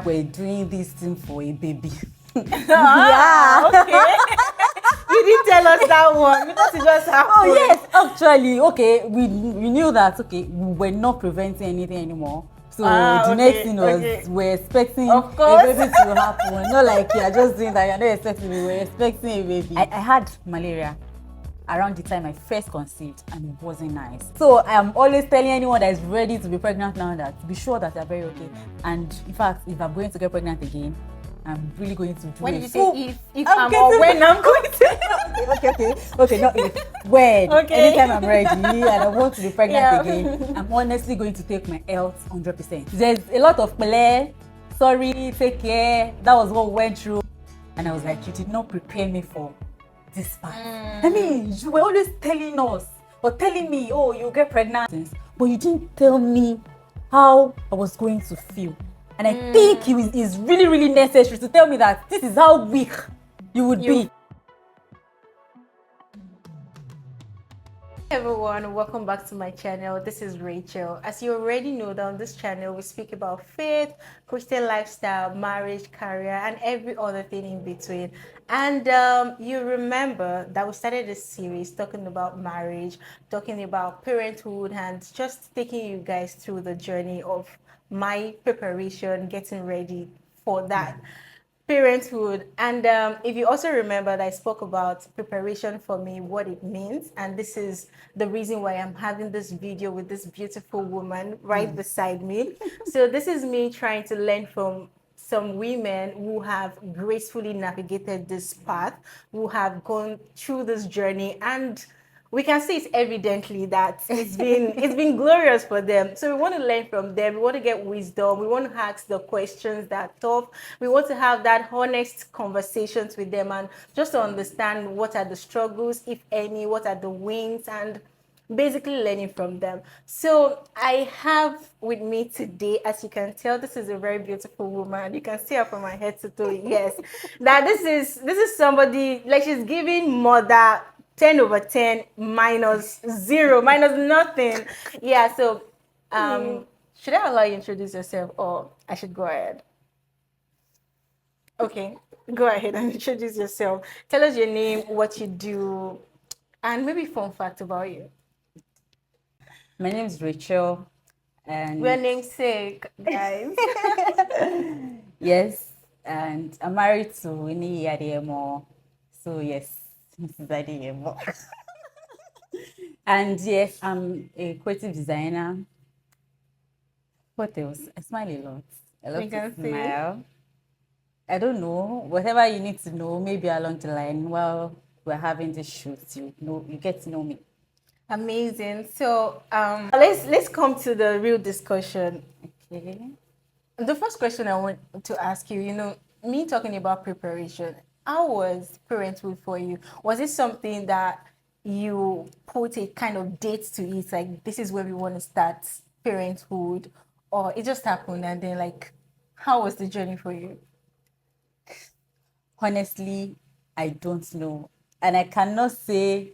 we're doing this thing for a baby. Yeah. Okay. You didn't tell us that one. You thought it just happened. Oh yes, actually, okay, we knew that. Okay, we were not preventing anything anymore. So the next thing was we're expecting a baby to happen. Not like you're just doing that. You're not expecting. We were expecting a baby. I had malaria around the time I first conceived, and it wasn't nice. So I'm always telling anyone that is ready to be pregnant now that be sure that they're very okay. And in fact, if I'm going to get pregnant again, I'm really going to do when it. When you say if I'm or when I'm going to okay, not if, when. Okay. Anytime I'm ready and I want to be pregnant again, I'm honestly going to take my health 100%. There's a lot of play, sorry, take care. That was what we went through. And I was like, you did not prepare me for this part. I mean, you were always telling us or telling me, oh, you'll get pregnant. But you didn't tell me how I was going to feel. And I think it is really, really necessary to tell me that this is how weak you would be. Hey everyone, welcome back to my channel. This is Rachel. As you already know, on this channel we speak about faith, Christian lifestyle, marriage, career, and every other thing in between. And you remember that we started this series talking about marriage, talking about parenthood, and just taking you guys through the journey of my preparation, getting ready for that parenthood. And if you also remember that I spoke about preparation for me, what it means, and this is the reason why I'm having this video with this beautiful woman right beside me. So this is me trying to learn from some women who have gracefully navigated this path, who have gone through this journey, and we can see it evidently that it's been glorious for them. So we want to learn from them. We want to get wisdom. We want to ask the questions that are tough. We want to have that honest conversations with them and just to understand what are the struggles, if any, what are the wins, and basically learning from them. So I have with me today, as you can tell, this is a very beautiful woman. You can see her from my head to toe. Yes, that this is somebody like she's giving mother 10 over 10 minus 0 minus nothing. Yeah, so should I allow you to introduce yourself or I should go ahead? Okay, go ahead and introduce yourself. Tell us your name, what you do, and maybe fun fact about you. My name is Rachel, and we're namesake, guys. Yes, and I'm married to Winnie Adeyemo. So yes, Mrs. Adeyemo. And yes, I'm a creative designer. What else? I smile a lot. I love to smile. I don't know. Whatever you need to know, maybe along the line while we're having this shoot, you get to know me. Amazing. So let's come to the real discussion. Okay. The first question I want to ask you, me talking about preparation, how was parenthood for you? Was it something that you put a kind of date to it, like this is where we want to start parenthood, or it just happened and then like how was the journey for you? Honestly, I don't know. And I cannot say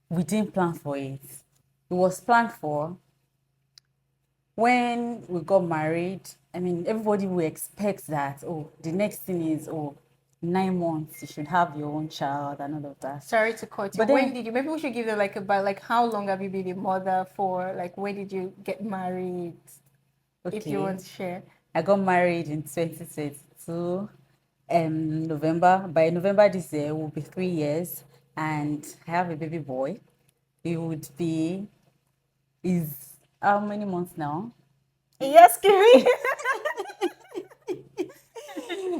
we didn't plan for it. It was planned for. When we got married, I mean, everybody will expect that, oh, the next thing is, 9 months, you should have your own child and all of that. Sorry to cut you. But when did you, maybe we should give them about how long have you been a mother for? Like, when did you get married? Okay. If you want to share. I got married in 2022, November. By November this year, it will be 3 years. And I have a baby boy. He would be, is how many months now? Yes, Kiri.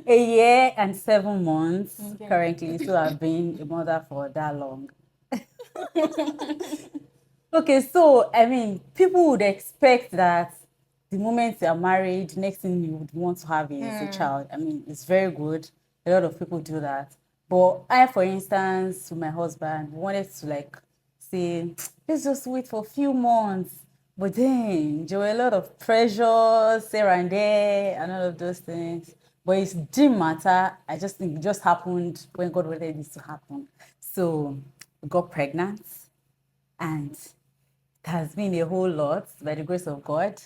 A year and 7 months currently. So I've been a mother for that long. Okay, so I mean, people would expect that the moment you're married, next thing you would want to have is a child. I mean, it's very good. A lot of people do that. But I, for instance, with my husband, wanted to say, let's just wait for a few months. But then there were a lot of pressures here and there and all of those things. But it didn't matter. I just think it just happened when God wanted it to happen. So we got pregnant, and it has been a whole lot by the grace of God.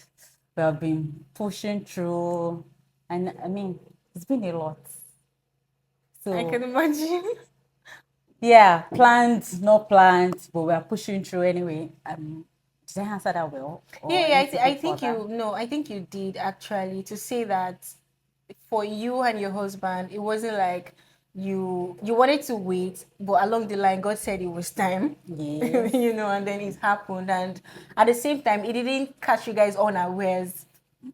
we have been pushing through, and I mean, it's been a lot. I So can imagine. yeah, planned, not planned, but we are pushing through anyway. Did I answer that well, or Yeah, I yeah, need to go I think further? you, no, I think you did actually, to say that for you and your husband, it wasn't like you wanted to wait, but along the line, God said it was time, Yes. and then it happened. And at the same time, it didn't catch you guys unawares.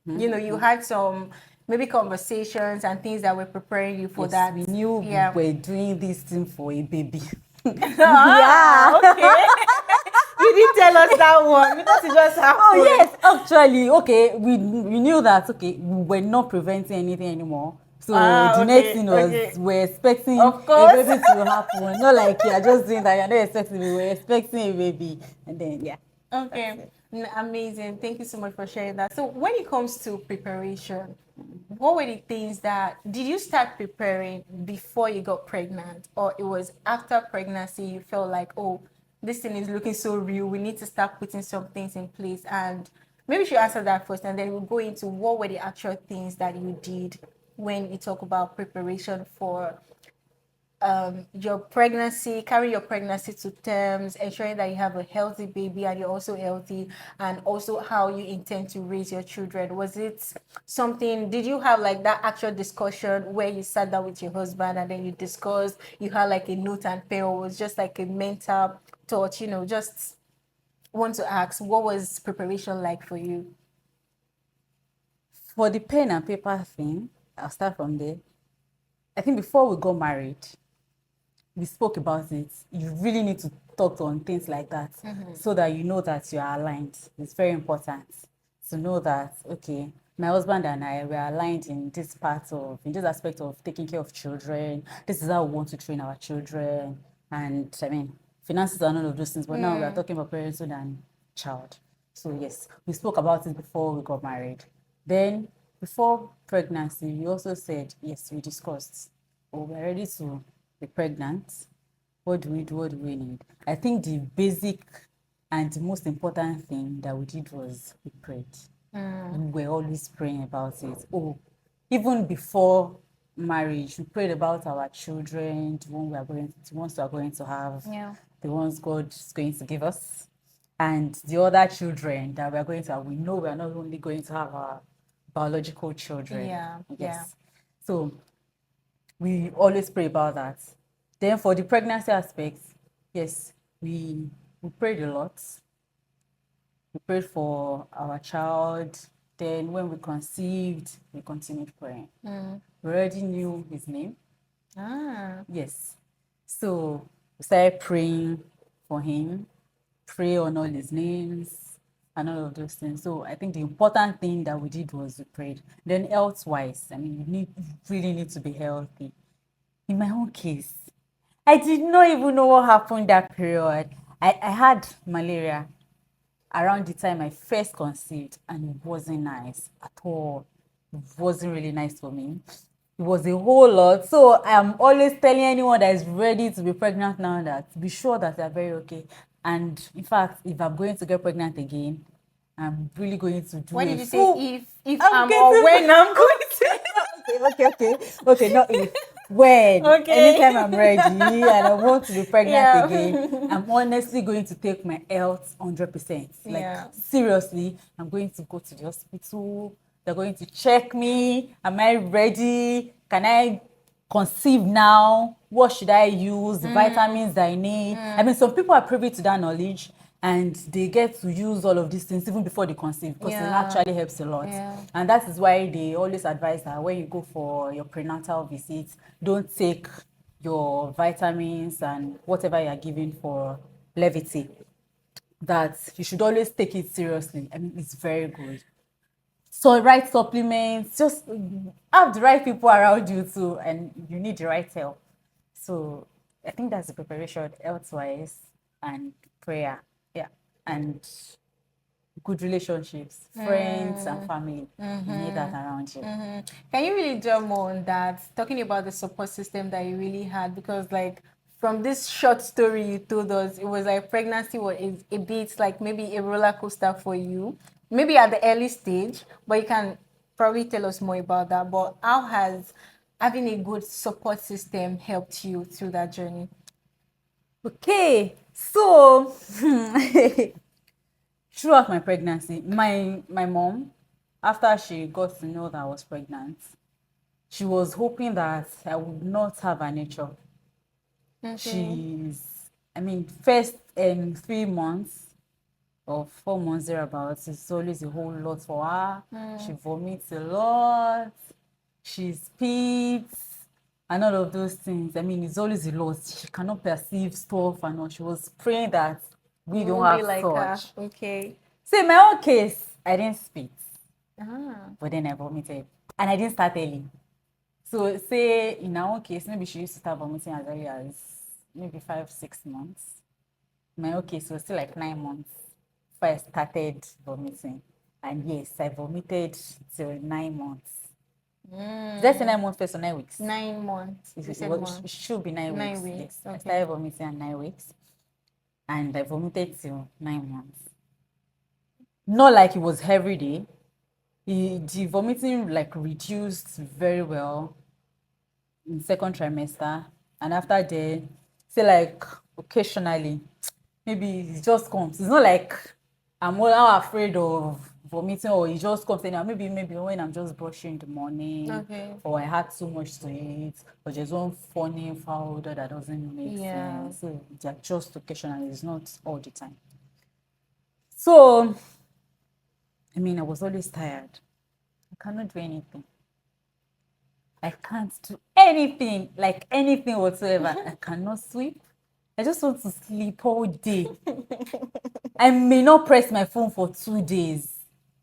You had some maybe conversations and things that were preparing you for Yes, that. we knew Yeah. we were doing this thing for a baby. Yeah. Ah, okay. You didn't tell us that one. We thought it just Oh happened. yes, actually, okay, we knew that okay, we were not preventing anything anymore. So Ah, the next okay, thing was okay. we're expecting Of a course. baby to happen. Not like you're just doing that, you're not expecting, we were expecting a baby. And then yeah, that's Okay, it. amazing. Thank you so much for sharing that. So, when it comes to preparation, what were the things that did you start preparing before you got pregnant, or it was after pregnancy you felt like, oh, this thing is looking so real, we need to start putting some things in place? And maybe you should answer that first, and then we'll go into what were the actual things that you did when you talk about preparation for your pregnancy, carry your pregnancy to terms, ensuring that you have a healthy baby and you're also healthy, and also how you intend to raise your children. Was it something, did you have like that actual discussion where you sat down with your husband and then you discussed, you had like a note and pen, or was just like a mental thought? Just want to ask, what was preparation like for you? For the pen and paper thing, I'll start from there. I think before we got married, we spoke about it. You really need to talk on things like that so that you know that you are aligned. It's very important to know that, okay, my husband and I, we are aligned in in this aspect of taking care of children. This is how we want to train our children. And I mean, finances are none of those things, but now we are talking about parenthood and child. So yes, we spoke about it before we got married. Then before pregnancy, we also said, yes, we discussed, oh, we're ready to be pregnant. What do we do? What do we need? I think the basic and the most important thing that we did was we prayed. We were always praying about it. Oh, even before marriage, we prayed about our children, the ones we are going to have, Yeah. the ones God is going to give us, and the other children that we are going to have. We know we are not only going to have our biological children. Yeah, yeah. Yes. So we always pray about that. Then for the pregnancy aspect, yes, we prayed a lot. We prayed for our child. Then when we conceived, we continued praying. We already knew his name. Ah. Yes. So we started praying for him, pray on all his names and all of those things. So I think the important thing that we did was we prayed. Then health-wise, I mean, you really need to be healthy. In my own case, I did not even know what happened that period. I had malaria around the time I first conceived, and it wasn't nice at all. It wasn't really nice for me. It was a whole lot. So I'm always telling anyone that is ready to be pregnant now that be sure that they're very okay. And in fact, if I'm going to get pregnant again, I'm really going to do Why a did you say full. if I'm I'm or getting. when I'm going to? Okay, not if, when, anytime Okay. I'm ready and I want to be pregnant Yeah. again, I'm honestly going to take my health 100%. Like, Yeah. seriously, I'm going to go to the hospital. They're going to check me. Am I ready? Can I conceive now? What should I use? The vitamins I need. I mean, some people are privy to that knowledge and they get to use all of these things even before they conceive because it Yeah. actually helps a lot. Yeah. And that is why they always advise that when you go for your prenatal visits, don't take your vitamins and whatever you are given for levity. That you should always take it seriously. I mean, it's very good. So right supplements, just have the right people around you too, and you need the right help. So I think that's the preparation health-wise and prayer. Yeah. And good relationships, friends and family. You need that around you. Can you really dwell more on that? Talking about the support system that you really had, because like from this short story you told us, it was like pregnancy was a bit like maybe a roller coaster for you, maybe at the early stage, but you can probably tell us more about that. But how has having a good support system helped you through that journey? Okay, so throughout my pregnancy, my mom, after she got to know that I was pregnant, she was hoping that I would not have an nature. Okay. She's, I mean, first 3 months or 4 months thereabouts, it's always a whole lot for her. She vomits a lot, she spits, and all of those things. I mean, it's always a lot. She cannot perceive stuff and all. She was praying that we You don't won't be have like her. such. Okay. So in my own case, I didn't spit, Ah. but then I vomited. And I didn't start early. So say in our own case, maybe she used to start vomiting as early as maybe 5, 6 months. In my own case, it was still like 9 months before I started vomiting. And yes, I vomited till 9 months. Did I say 9 months first or 9 weeks? 9 months. You said It should be 9 weeks. 9 weeks. Yes, I Okay. started vomiting at 9 weeks, and I vomited till 9 months. Not like it was every day. The vomiting like reduced very well in second trimester, and after there, say like occasionally, maybe it just comes. It's not like I'm all afraid of vomiting or it just comes anyhow. Maybe when I'm just brushing in the morning, Okay. or I had too much to eat, or there's one funny foul odor that doesn't make Yeah. sense. So they're just occasionally, it's not all the time. So I mean, I was always tired. I cannot do anything. I can't do anything, like anything whatsoever. I cannot sweep. I just want to sleep all day. I may not press my phone for 2 days.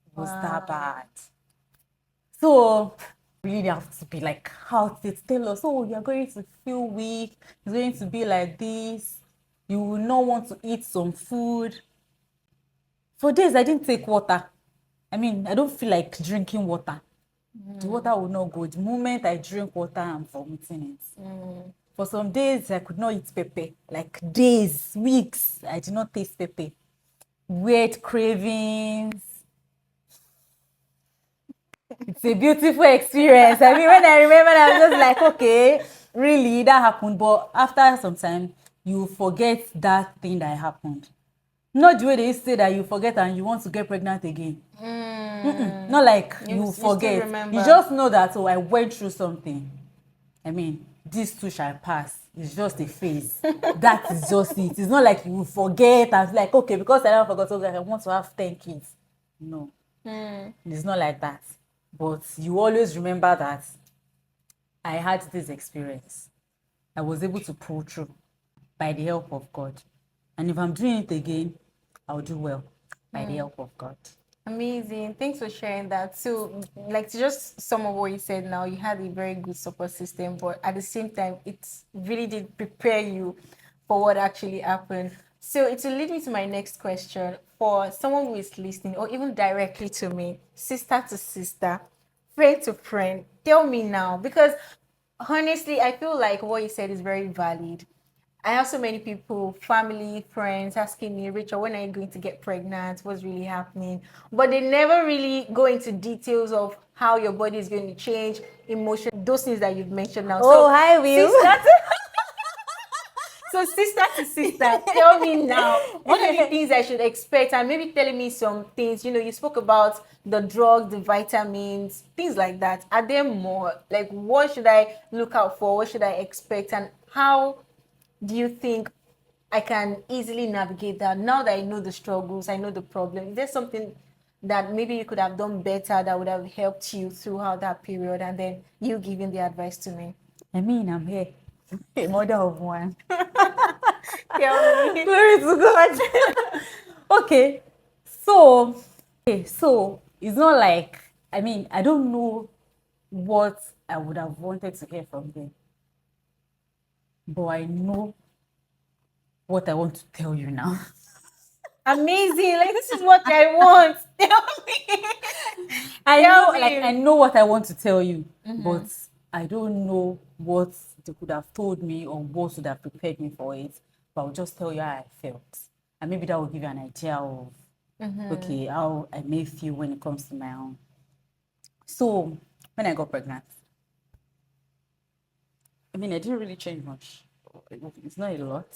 It was that bad. So really have to be like how they tell us, oh, you're going to feel weak, it's going to be like this, you will not want to eat some food. For days I didn't take water. I mean, I don't feel like drinking water. The water will not go. The moment I drink water, I'm vomiting it. For some days, I could not eat pepper. Like days, weeks, I did not taste pepper. Weird cravings. It's a beautiful experience. I mean, when I remember, I'm just like, okay, really, that happened. But after some time, you forget that thing that happened. Not the way they used to say that you forget and you want to get pregnant again. Not like you still forget. remember. You just know that, oh, I went through something. I mean, this too shall pass. It's just a phase. That is just it. It's not like you forget and like, okay, because I never forgot, okay, I want to have 10 kids. No, it's not like that. But you always remember that I had this experience. I was able to pull through by the help of God. And if I'm doing it again, I'll do well by the help of God. Amazing. Thanks for sharing that. So, like to just sum up what you said now, you had a very good support system, but at the same time, it really did prepare you for what actually happened. So, it will lead me to my next question. For someone who is listening, or even directly to me, sister to sister, friend to friend, tell me now, because honestly, I feel like what you said is very valid. I have so many people, family, friends asking me, Rachel, when are you going to get pregnant? What's really happening? But they never really go into details of how your body is going to change, emotion, those things that you've mentioned now. Oh, So, hi, Will. sister to sister, tell me now, what are the things I should expect? And maybe telling me some things. You spoke about the drugs, the vitamins, things like that. Are there more? Like, what should I look out for? What should I expect? And how do you think I can easily navigate that now that I know the struggles, I know the problem? Is there something that maybe you could have done better that would have helped you throughout that period, and then you giving the advice to me? I mean, I'm here, a mother of one. Tell me. Glory to God. Okay, so it's not like, I mean, I don't know what I would have wanted to hear from them, but I know what I want to tell you now. Amazing. Like, this is what I want. Tell me. I know what I want to tell you, but I don't know what they could have told me or what would have prepared me for it. But I'll just tell you how I felt, and maybe that will give you an idea of Okay, how I may feel when it comes to my own. So when I got pregnant, I mean, I didn't really change much. It's not a lot.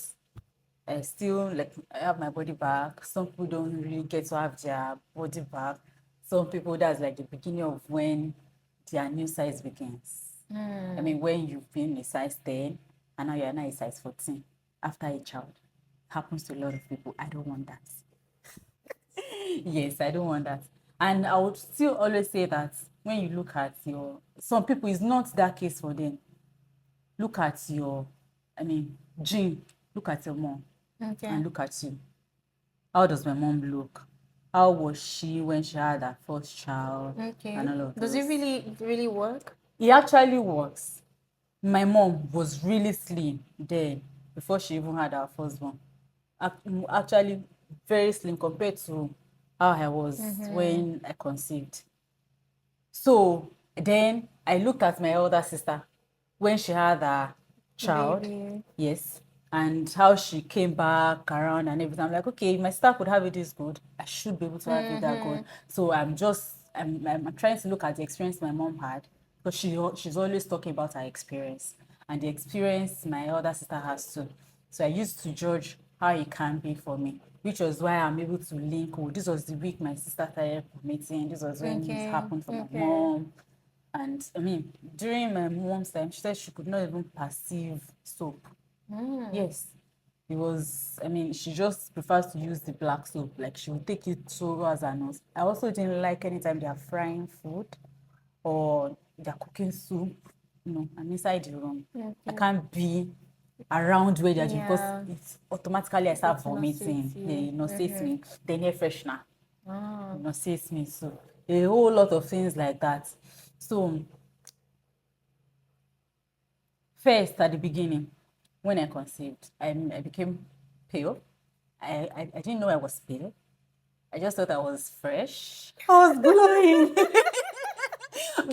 I still like I have my body back. Some people don't really get to have their body back. Some people that's like the beginning of when their new size begins. I mean, when you've been a size 10 and now you're now a size 14 after a child. Happens to a lot of people. I don't want that. Yes, I don't want that. And I would still always say that when you look at your some people, it's not that case for them. Look at your, I mean, Jean, look at your mom Okay. and look at you. How does my mom look? How was she when she had her first child? Okay. And all of Does it those. really work? It actually works. My mom was really slim then before she even had her firstborn. Actually, very slim compared to how I was when I conceived. So then I looked at my older sister when she had her child. Baby. Yes. And how she came back around and everything. I'm like, okay, my sister could have it this good. I should be able to have it that good. So I'm trying to look at the experience my mom had because she's always talking about her experience and the experience my older sister has too. So I used to judge how it can be for me, which was why I'm able to link. Oh, this was the week my sister started vomiting. This was when it Okay. happened for my Okay. mom. And I mean, during my mom's time, she said she could not even perceive soap. Yes. It was, I mean, she just prefers to use the black soap. Like she would take it towards her nose. I also didn't like anytime they are frying food or they're cooking soup. I'm inside the room. I can't be around where they're doing because Yeah. it's automatically I start It nauseates vomiting. you. They nauseates me. Then air freshener Ah. nauseates me. So a whole lot of things like that. So first, at the beginning, when I conceived, I became pale. I didn't know I was pale. I just thought I was fresh. I was glowing.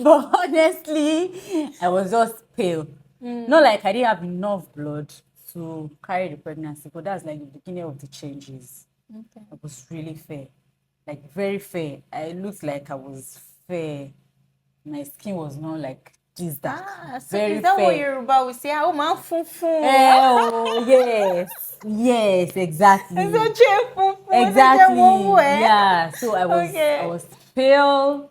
But honestly, I was just pale. Not like I didn't have enough blood to carry the pregnancy, but that's like the beginning of the changes. Okay. I was really fair, like very fair. I looked like I was fair. My skin was not like this dark, Ah, so very is that what fair. Yoruba would say? Oh man, funfun. Oh, yes, exactly. It's such a funfun. Such a Exactly. one. Yeah. So I Okay. was pale.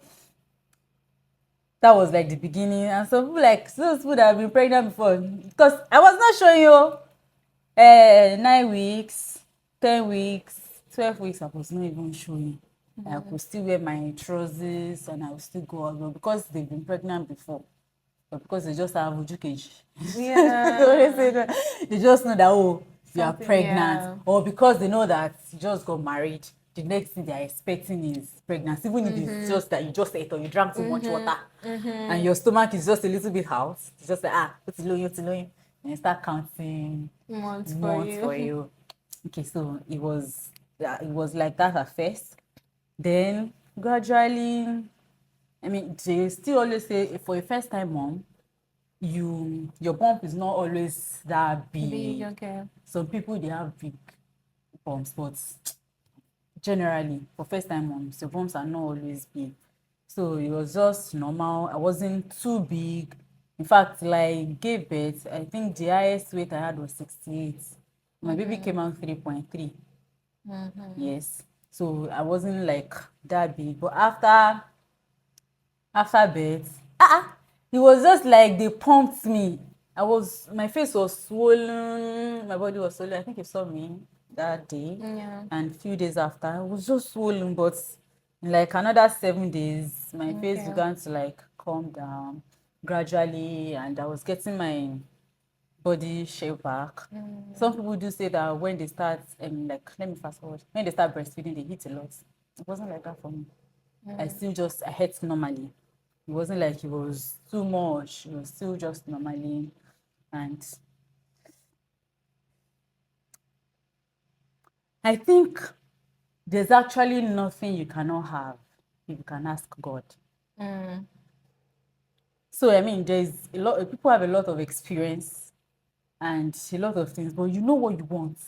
That was like the beginning. And some people like those people that have been pregnant before. Because I was not showing you 9 weeks, 10 weeks, 12 weeks, I was not even showing. I could still wear my trousers and I would still go out. But because they've been pregnant before, but because they just have Uju cage. Yeah. They just know that, oh, you are Something, pregnant. yeah. Or because they know that you just got married, the next thing they are expecting is pregnancy. Even if it's just that you just ate or you drank too much water and your stomach is just a little bit out, it's just like, what's low, what's low. And you start counting Months for months for you. you. Okay, so it was like that at first. Then gradually, I mean, they still always say for a first time mom, your bump is not always that Big, big. okay. Some people they have big bumps, but generally for first time moms, your bumps are not always big. So it was just normal. I wasn't too big. In fact, like gave birth, I think the highest weight I had was 68. My baby came out 3.3. Yes. So I wasn't like that big. But after birth, it was just like they pumped me. My face was swollen, my body was swollen. I think you saw me that day. Yeah. And a few days after, I was just swollen, but in like another 7 days, my face Okay. began to like calm down gradually, and I was getting my body shape back. Some people do say that when they start, like, let me fast forward, when they start breastfeeding, they eat a lot. It wasn't like that for me. I ate normally. It wasn't like it was too much. It was still just normally. And I think there's actually nothing you cannot have if you can ask God. So, I mean, there's a lot, people have a lot of experience and a lot of things, but you know what you want.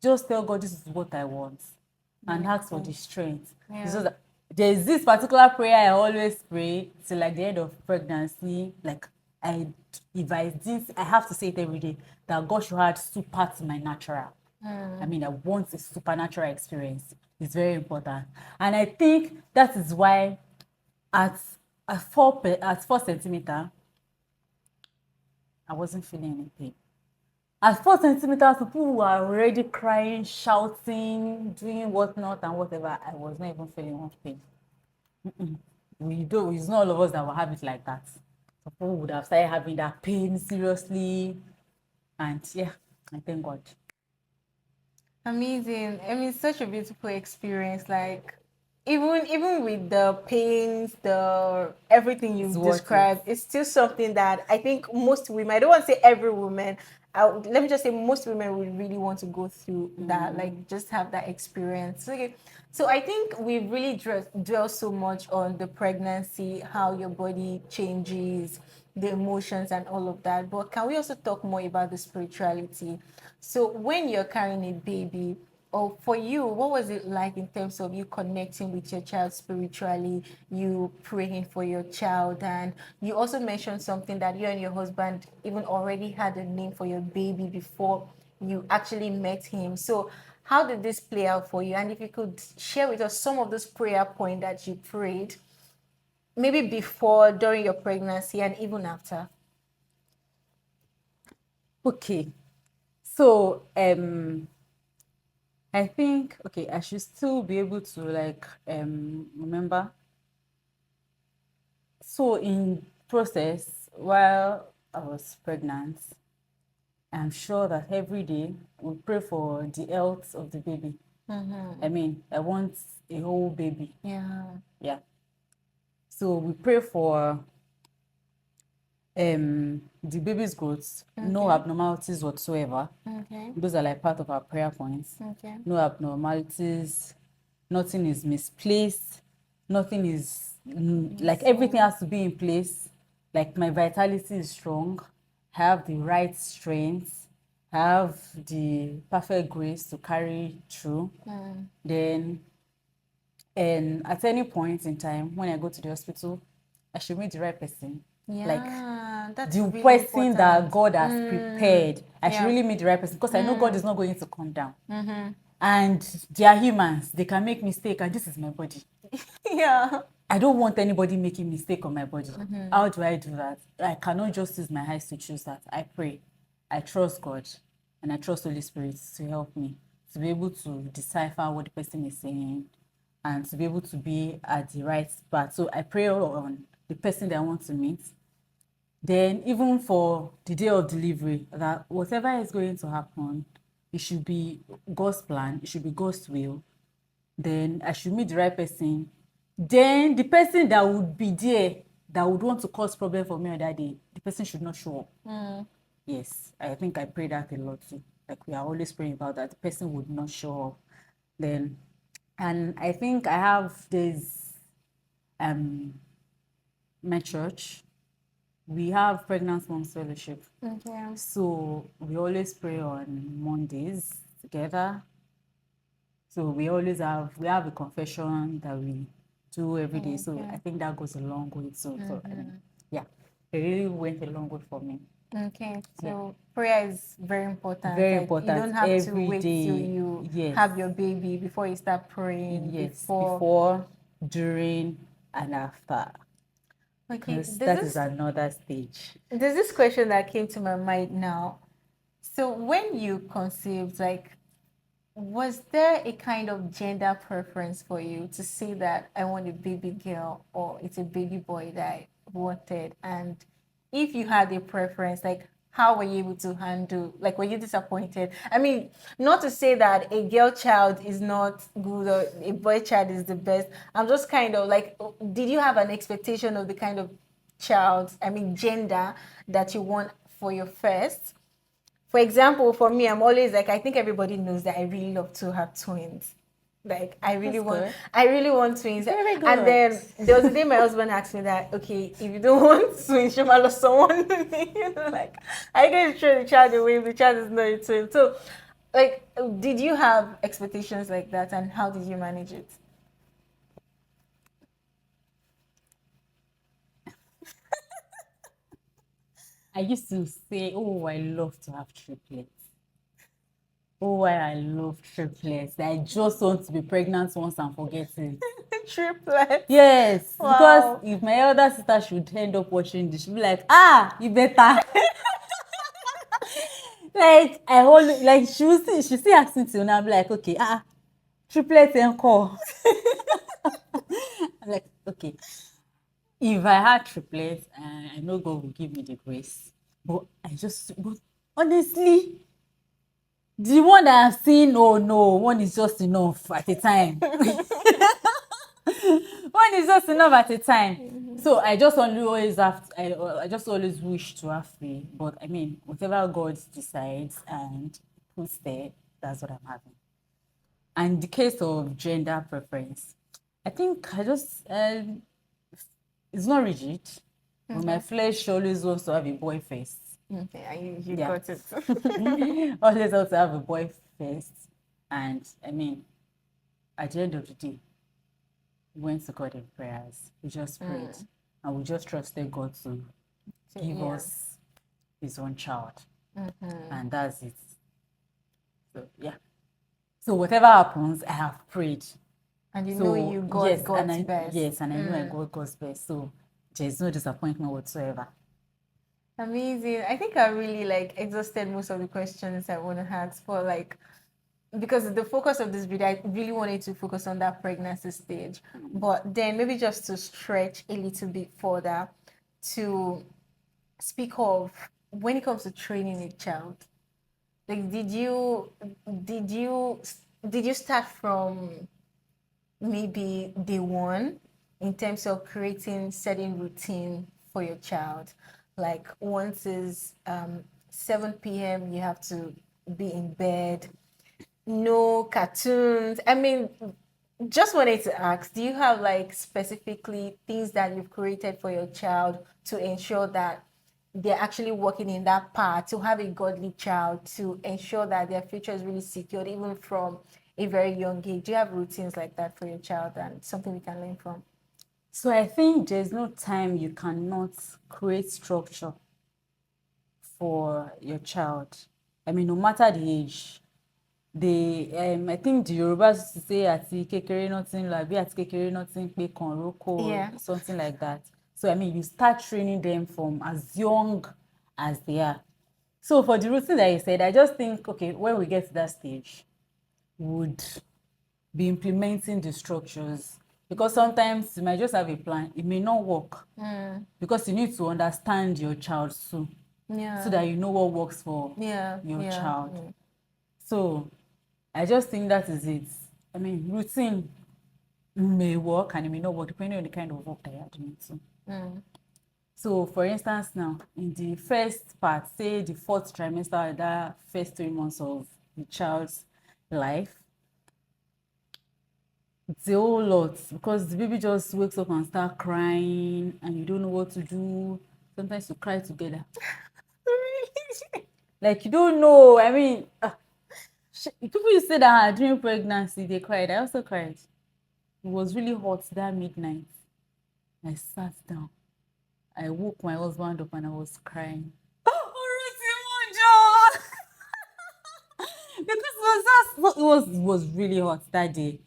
Just tell God, this is what I want. and ask for the strength. Yeah. So that there's this particular prayer I always pray till like the end of pregnancy. Like if I did, I have to say it every day that God should add super to my natural. I mean, I want a supernatural experience. It's very important, and I think that is why at at 4 centimeter, I wasn't feeling any pain. At 4 centimeters, people were already crying, shouting, doing whatnot and whatever. I was not even feeling much pain. It's not all of us that will have it like that. So people would have started having that pain seriously. And yeah, I thank God. Amazing. I mean, such a beautiful experience. Like, even with the pains, the everything It's you've worth it. described, it's still something that I think most women, I don't want to say every woman, let me just say most women would really want to go through that, like just have that experience. Okay. So I think we've really dwelled so much on the pregnancy, how your body changes, the emotions and all of that. But can we also talk more about the spirituality? So when you're carrying a baby, or for you, what was it like in terms of you connecting with your child spiritually, you praying for your child? And you also mentioned something that you and your husband even already had a name for your baby before you actually met him. So how did this play out for you? And if you could share with us some of those prayer points that you prayed, maybe before, during your pregnancy, and even after. Okay. So I think okay, I should still be able to like remember. So in process while I was pregnant, I'm sure that every day we pray for the health of the baby. I mean, I want a whole baby. Yeah. Yeah. So we pray for the baby's growth, no abnormalities whatsoever. Okay. Those are like part of our prayer points. Okay. No abnormalities, nothing is misplaced, nothing is like everything has to be in place. Like my vitality is strong, I have the right strength, I have the perfect grace to carry through. Then, and at any point in time when I go to the hospital, I should meet the right person. Like Yeah, that's the really person that important. God has prepared. I should Yeah. really meet the right person because I know God is not going to come down. And they are humans. They can make mistake, and this is my body. Yeah. I don't want anybody making mistake on my body. How do I do that? I cannot just use my eyes to choose that. I pray. I trust God, and I trust Holy Spirit to help me to be able to decipher what the person is saying and to be able to be at the right spot. So I pray on the person that I want to meet. Then even for the day of delivery, that whatever is going to happen, it should be God's plan, it should be God's will. Then I should meet the right person. Then the person that would be there that would want to cause problem for me on that day, the person should not show up. Yes, I think I pray that a lot too. Like we are always praying about that. The person would not show up. Then, and I think I have this my church. We have pregnant moms fellowship. Okay. So we always pray on Mondays together. So we have a confession that we do every day. So I think that goes a long way too. So I mean, yeah, it really went a long way for me. Okay, so prayer is very important. Very Like you important don't have to every wait till day. you Yes. have your baby before you start praying. Yes, before, during, and after. Okay, Because that is another stage. there's this question that came to my mind now. So when you conceived, like, was there a kind of gender preference for you to say that I want a baby girl or it's a baby boy that I wanted? And if you had a preference, like how were you able to handle, like were you disappointed? I mean, not to say that a girl child is not good or a boy child is the best. I'm just kind of like, did you have an expectation of the kind of child, I mean gender, that you want for your first? For example, for me, I'm always like, I think everybody knows that I really love to have twins. Like I really want twins. Very good. And then there was a day my husband asked me that, okay, if you don't want twins, you might love someone. You know, like I get to throw the child away if the child is not a twin. So Like, did you have expectations like that, and how did you manage it? I used to say, oh, I love to have triplets. Oh, why I love triplets. I just want to be pregnant once and forget it. Triplets. Yes, because Wow. if my elder sister should end up watching this, she'll be like, ah, you better. Like, I always, like, she still asks me till now, I'm like, okay, triplets encore. I'm like, okay, if I had triplets, I know God will give me the grace. But but honestly, the one that I've seen, oh no, one is just enough at a time. One is just enough at a time. So I just only always I just always wish to have three. But I mean, whatever God decides and puts there, that's what I'm having. And the case of gender preference, I think it's not rigid. But my flesh always wants to have a boy first. Okay, you Yeah. got it. Always wants to have a boy first. And I mean, at the end of the day, we went to God in prayers. We just prayed. And we just trusted God to give us his own child. And that's it. So, yeah. So, whatever happens, I have prayed. And you know you got God's best. Yes, and I know I got God's best. So, there's no disappointment whatsoever. Amazing. I think I really exhausted most of the questions I want to ask for, because the focus of this video, I really wanted to focus on that pregnancy stage. But then maybe just to stretch a little bit further to speak of when it comes to training a child. Like, did you start from maybe day one in terms of creating certain routine for your child? Like, once is 7 p.m. you have to be in bed, no cartoons. I mean, just wanted to ask, do you have specifically things that you've created for your child to ensure that they're actually working in that part, to have a godly child, to ensure that their future is really secured even from a very young age? Do you have routines like that for your child and something we can learn from? So I think there's no time you cannot create structure for your child. I mean, no matter the age. I think the Yorubas used to say àti kékeré náà ti ń lọ àbí àti kékeré náà ti ń pé kan rókò, something like that. So I mean, you start training them from as young as they are. So for the routine that you said, I just think, okay, when we get to that stage, would be implementing the structures, because sometimes you might just have a plan, it may not work, because you need to understand your child too, so that you know what works for your child. So I just think that is it. I mean, routine may work and it may not work depending on the kind of work that you're doing too. So for instance now, in the first part, say the 4th trimester, that first 3 months of the child's life, it's a whole lot, because the baby just wakes up and start crying and you don't know what to do. Sometimes you cry together. Like, you don't know. I mean, people used to say that during pregnancy they cried. I also cried. It was really hot that midnight. I sat down. I woke my husband up and I was crying. Because it was really hot that day.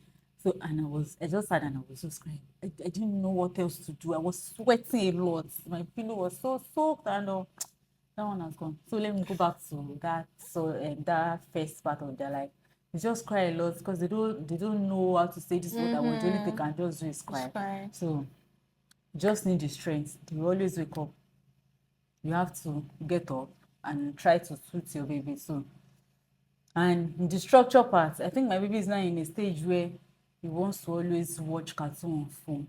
So, and I just sat and I was just crying. I didn't know what else to do. I was sweating a lot. My pillow was so soaked, and that one has gone. So let me go back to that. So that first part of their life, they just cry a lot because they don't know how to say this word. The only thing they can just do is cry. So just need the strength. You always wake up. You have to get up and try to soothe your baby. So, and in the structure part, I think my baby is now in a stage where he wants to always watch cartoon on phone.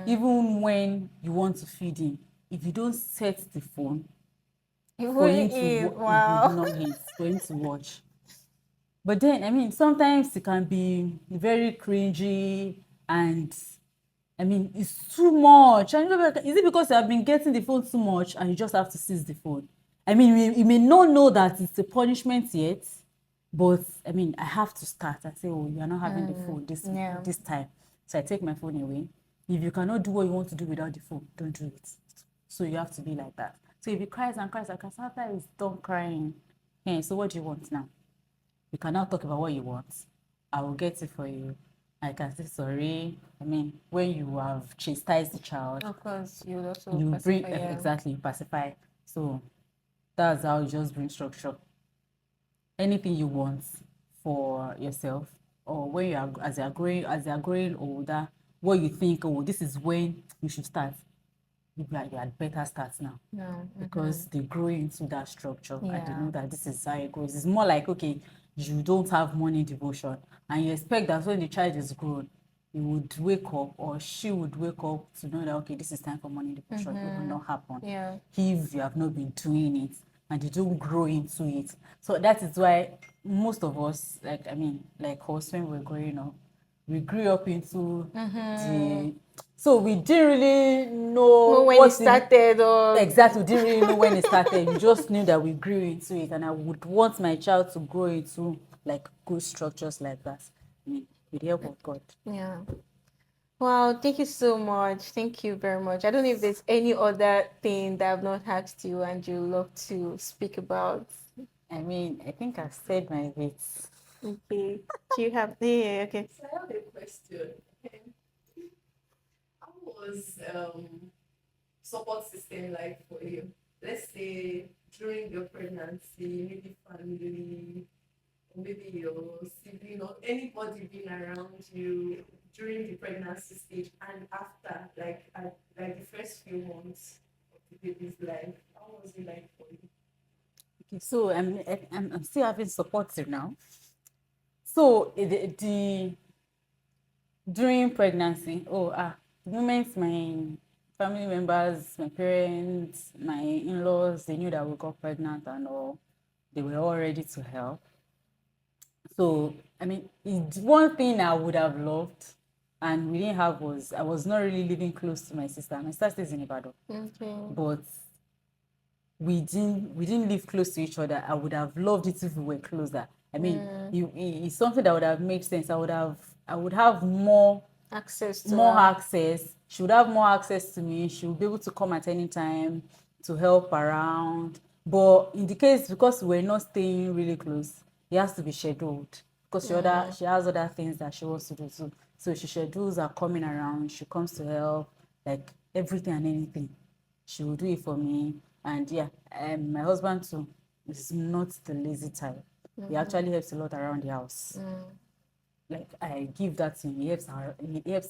Even when you want to feed him, if you don't set the phone for him to for him to watch. But then, I mean, sometimes it can be very cringy, and I mean, it's too much. And is it because you have been getting the phone too much and you just have to seize the phone? I mean, you may not know that it's a punishment yet, But I mean, I have to start. I say, oh, you're not having the phone Yeah. this time. So I take my phone away. If you cannot do what you want to do without the phone, don't do it. So you have to be like that. So if he cries and cries and cries, after he's done crying, hey, so what do you want now? You can now talk about what you want. I will get it for you. I can say sorry. I mean, when you have chastised the child, Of course, you would also you bring pacify, yeah. exactly, you pacify. So that's how you just bring structure. Anything you want for yourself, or when you are as you are growing older, what you think, oh, this is when you should start. You had better start now. No. Because they grow into that structure and they Yeah. know that this is how it goes. It's more like, okay, you don't have morning devotion and you expect that when the child is grown, he would wake up or she would wake up to know that, okay, this is time for morning devotion. It will not happen Yeah. if you have not been doing it and you don't grow into it. So that is why most of us, like, I mean, like us when we were growing up, we grew up into the, so we didn't really know When it what the started, or exactly, we didn't really know when it started. We just knew that we grew into it, and I would want my child to grow into like good structures like that. I mean, with the help of God. yeah. Wow, thank you so much. Thank you very much. I don't know if there's any other thing that I've not asked you and you love to speak about. I mean, I think I've said my bits. Okay. Do you have yeah, okay. So I have a question. How was support system like for you? Let's say during your pregnancy, maybe family, or maybe your sibling or anybody being around you during the pregnancy stage and after, like the first few months of the baby's life. How was it like for you? Okay, so I'm still having support till now. So the during pregnancy, the moment my family members, my parents, my in-laws, they knew that we got pregnant and all, they were all ready to help. So I mean, it's one thing I would have loved and we didn't have was I was not really living close to my sister. My sister stays in Ibadan, Okay. but we didn't live close to each other. I would have loved it if we were closer. I mean, it's something that would have made sense. I would have Access to more her. access. She would have more access to me. She would be able to come at any time to help around. But in the case, because we're not staying really close, it has to be scheduled because she has other things that she wants to do too. So she schedules her coming around. She comes to help, like everything and anything. She will do it for me. And yeah, my husband too is not the lazy type. He actually helps a lot around the house. Like I give that to him. He helps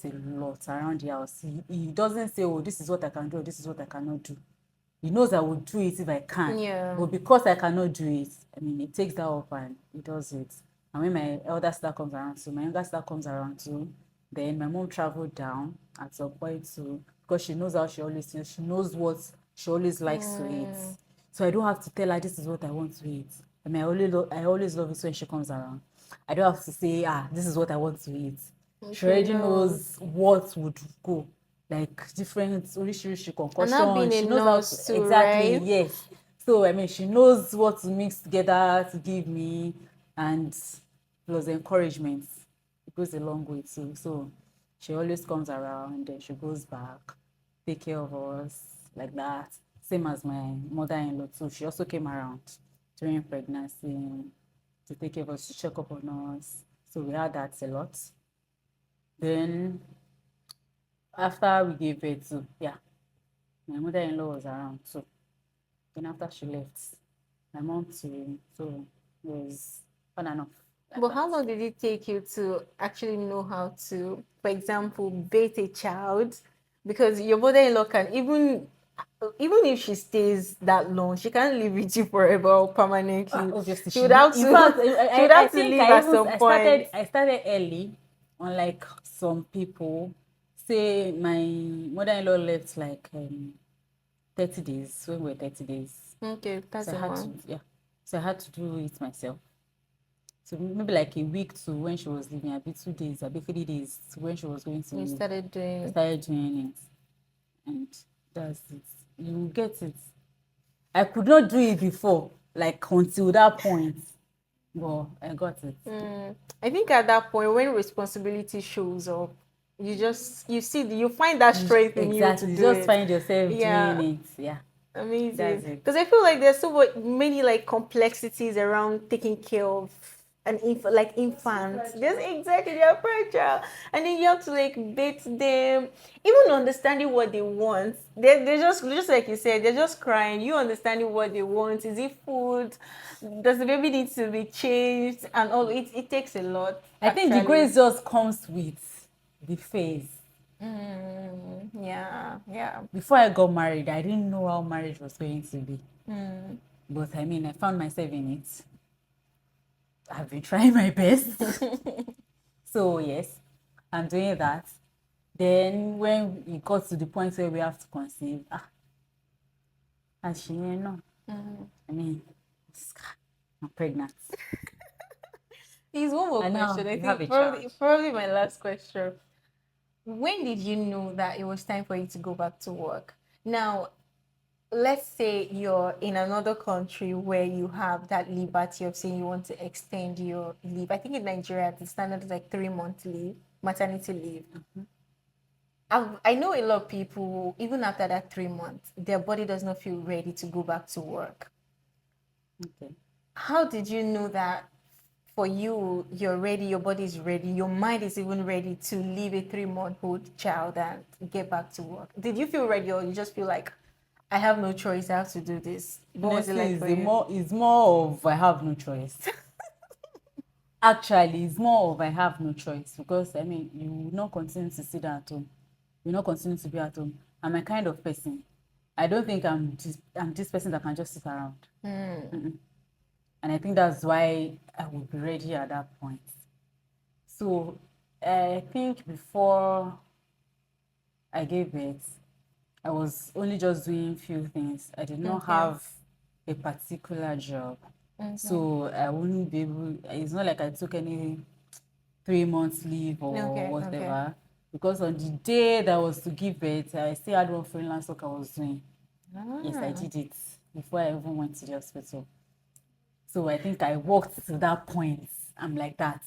a lot around the house. He doesn't say, oh, this is what I can do, this is what I cannot do. He knows I will do it if I can. Yeah. But because I cannot do it, I mean, he takes that up and he does it. And when my elder sister comes around too, my younger sister comes around too, then my mom traveled down at some point too, because she knows how she always eats. She knows what she always likes to eat. So I don't have to tell her this is what I want to eat. I mean, I always love it when she comes around. I don't have to say, this is what I want to eat. She already knows what would go, like different oríṣiríṣi And not concoction. being a She knows how nurse to too, exactly, right? yes. So I mean, she knows what to mix together to give me, and plus encouragement. It goes a long way too. So she always comes around, then she goes back, take care of us like that. Same as my mother-in-law too. She also came around during pregnancy to take care of us, to check up on us. So we had that a lot. Then after we gave birth to, yeah, my mother-in-law was around too. Then after she left, my mom too, so it was fun enough like But that. how long did it take you to actually know how to, for example, bathe a child? Because your mother-in-law can even if she stays that long, she can't live with you forever or permanently. Obviously, She would have in fact, to she would I have to think leave at some I point. started early, unlike some people. Say my mother-in-law left like 30 days when we were 30 days. Okay, that's So I a had to, month. yeah. So I had to do it myself. So maybe like a week to when she was leaving, I'd be 2 days, I'd be 3 days to when she was going to You leave. started I doing started doing it. And that's it. You get it. I could not do it before, like until that point. Well, I got it. I think at that point when responsibility shows up, you find that strength in you to Exactly. You do just it. find yourself doing Yeah, it. Yeah, amazing. that's it. Because I feel like there's many like complexities around taking care of an like infants. There's exactly they're fragile, and then you have to like bathe them, even understanding what they want. They're just like you said, they're just crying. You understanding what they want. Is it food? Does the baby need to be changed? And all it takes a lot I think the actually. grace just comes with the phase. Yeah, yeah. Before I got married, I didn't know how marriage was going to be. But I mean, I found myself in it. I've been trying my best. So, yes, I'm doing that. Then, when it got to the point where we have to conceive, and she, no. I mean, I'm pregnant. There's one more And question. now I you have think a child. probably my last question. When did you know that it was time for you to go back to work? Now, let's say you're in another country where you have that liberty of saying you want to extend your leave. I think in Nigeria, the standard is like 3 month leave, maternity leave. I know a lot of people, even after that 3 months, their body does not feel ready to go back to work. Okay. How did you know that for you, you're ready, your body is ready, your mind is even ready to leave a 3 month old child and get back to work? Did you feel ready, or you just feel like, I have no choice, I have to do this? What was it Honestly, like for you? it's more of I have no choice. Actually, it's more of I have no choice because I mean, you will not continue to sit at home. You will not continue to be at home. I'm a kind of person. I don't think I'm this person that can just sit around. And I think that's why I would be ready at that point. So I think before I gave birth, I was only just doing few things. I did not Okay. have a particular job. So I wouldn't be able, it's not like I took any 3 months leave or Okay, okay. whatever. Because on the day that I was to give birth, I still had one freelance work I was doing. Yes, I did it before I even went to the hospital. So I think I walked to that point. I'm like that.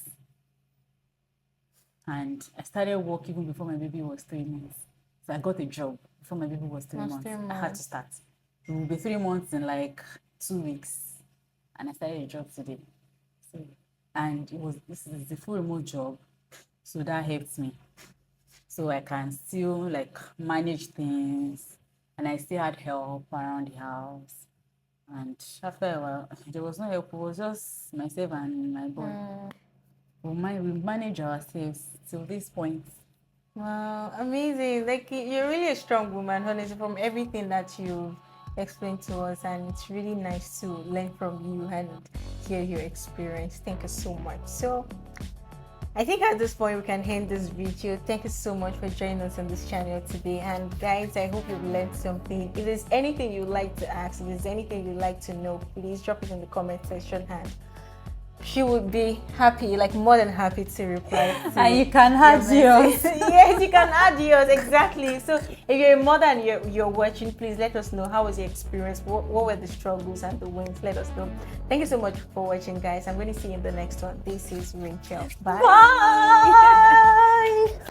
And I started work even before my baby was 3 months. So I got a job before my baby was three Was months. 3 I had to months. start. It will be 3 months in like 2 weeks. And I started a job today. So, and this is the full remote job. So that helped me. So I can still like manage things. And I still had help around the house. And after a while, there was no help. It was just myself and my boy. We manage ourselves till this point. Wow, amazing. Like you're really a strong woman, honestly, from everything that you explained to us, and it's really nice to learn from you and hear your experience. Thank you so much. So I think at this point we can end this video. Thank you so much for joining us on this channel today. And guys, I hope you've learned something. If there's anything you'd like to ask, if there's anything you'd like to know, please drop it in the comment section, and she would be happy, like more than happy to reply to And you can your add message. yours. Yes, you can add yours, exactly. So if you're a mother and you're watching, please let us know how was your experience, what were the struggles and the wins. Let us know. Thank you so much for watching, guys. I'm going to see you in the next one. This is Rachel. Bye. Bye.